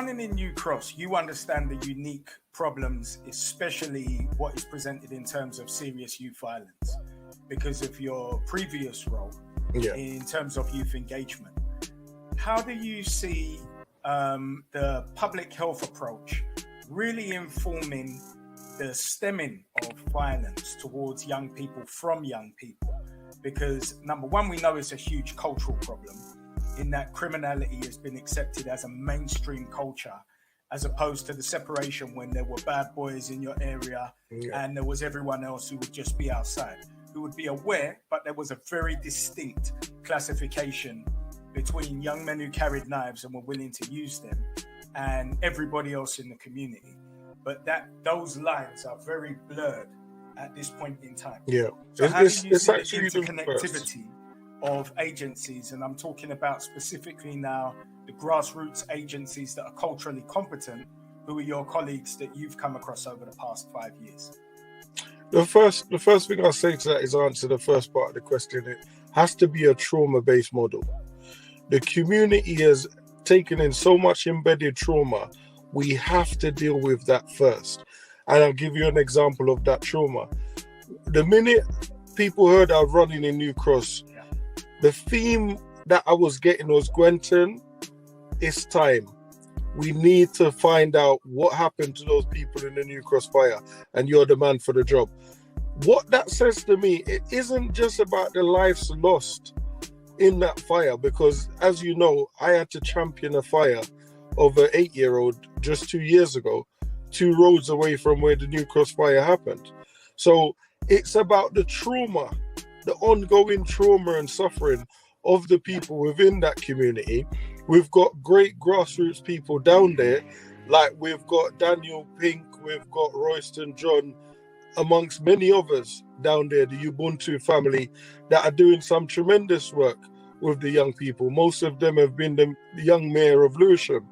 running in New Cross, you understand the unique problems, especially what is presented in terms of serious youth violence, because of your previous role in terms of youth engagement. How do you see the public health approach really informing the stemming of violence towards young people from young people? Because number one, we know it's a huge cultural problem in that criminality has been accepted as a mainstream culture, as opposed to the separation when there were bad boys in your area and there was everyone else who would just be outside, who would be aware, but there was a very distinct classification between young men who carried knives and were willing to use them and everybody else in the community. But those lines are very blurred at this point in time. So how do you see the interconnectivity of agencies, and I'm talking about specifically now the grassroots agencies that are culturally competent, who are your colleagues that you've come across over the past 5 years? The first thing I'll say to that is answer the first part of the question. It has to be a trauma-based model. The community has taken in so much embedded trauma, we have to deal with that first. And I'll give you an example of that trauma. The minute people heard I was running in New Cross, the theme that I was getting was, Gwenton, it's time. We need to find out what happened to those people in the New Cross fire, and you're the man for the job. What that says to me, it isn't just about the lives lost in that fire, because as you know, I had to champion a fire of an 8-year-old just 2 years ago, 2 roads away from where the New Cross fire happened. So it's about the trauma, the ongoing trauma and suffering of the people within that community. We've got great grassroots people down there, like we've got Daniel Pink, we've got Royston John, amongst many others down there, the Ubuntu family, that are doing some tremendous work with the young people. Most of them have been the young mayor of Lewisham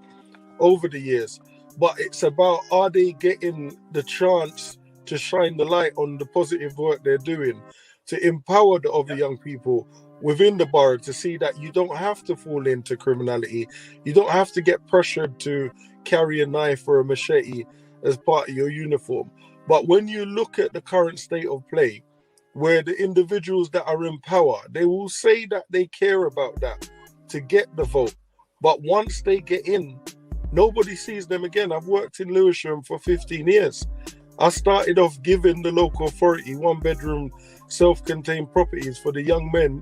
over the years. But it's about, are they getting the chance to shine the light on the positive work they're doing, to empower the other young people within the borough to see that you don't have to fall into criminality. You don't have to get pressured to carry a knife or a machete as part of your uniform. But when you look at the current state of play, where the individuals that are in power, they will say that they care about that to get the vote. But once they get in, nobody sees them again. I've worked in Lewisham for 15 years. I started off giving the local authority 1-bedroom self-contained properties for the young men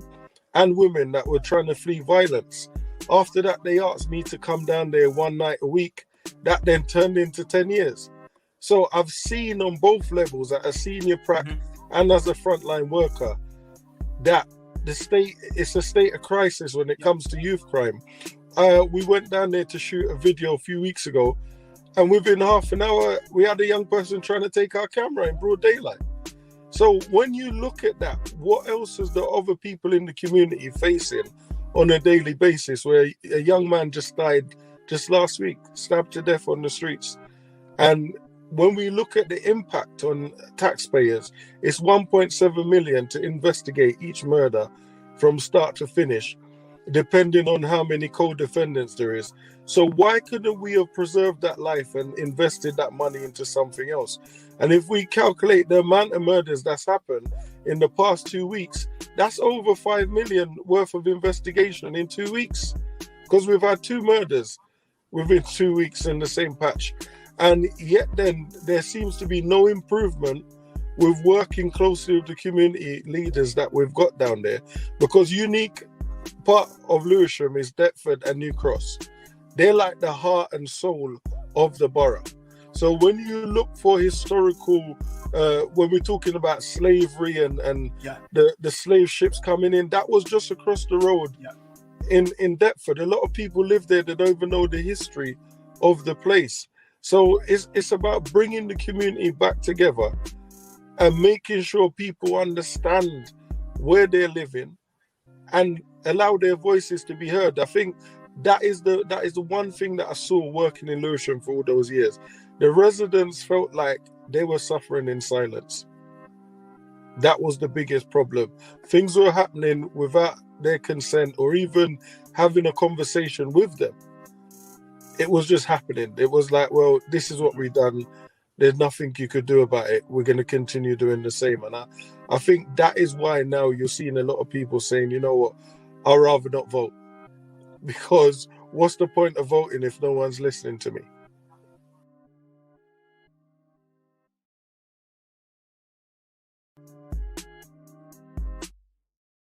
and women that were trying to flee violence. After that, they asked me to come down there 1 night a week. That then turned into 10 years. So I've seen on both levels, at a senior prac and as a frontline worker, that it's a state of crisis when it comes to youth crime. We went down there to shoot a video a few weeks ago, and within half an hour, we had a young person trying to take our camera in broad daylight. So when you look at that, what else is the other people in the community facing on a daily basis, where a young man just died just last week, stabbed to death on the streets? And when we look at the impact on taxpayers, it's 1.7 million to investigate each murder from start to finish, depending on how many co-defendants there is. So why couldn't we have preserved that life and invested that money into something else? And if we calculate the amount of murders that's happened in the past 2 weeks, that's over 5 million worth of investigation in 2 weeks, because we've had 2 murders within 2 weeks in the same patch. And yet then there seems to be no improvement with working closely with the community leaders that we've got down there, because unique part of Lewisham is Deptford and New Cross. They're like the heart and soul of the borough. So when you look for historical, when we're talking about slavery and the slave ships coming in, that was just across the road in Deptford. A lot of people live there that don't even know the history of the place. So it's about bringing the community back together and making sure people understand where they're living and allow their voices to be heard. I think that is the one thing that I saw working in Lewisham for all those years. The residents felt like they were suffering in silence. That was the biggest problem. Things were happening without their consent or even having a conversation with them. it was just happening. It was like, well, this is what we've done. There's nothing you could do about it. We're going to continue doing the same. And I think that is why now you're seeing a lot of people saying, you know what, I'd rather not vote. Because what's the point of voting if no one's listening to me?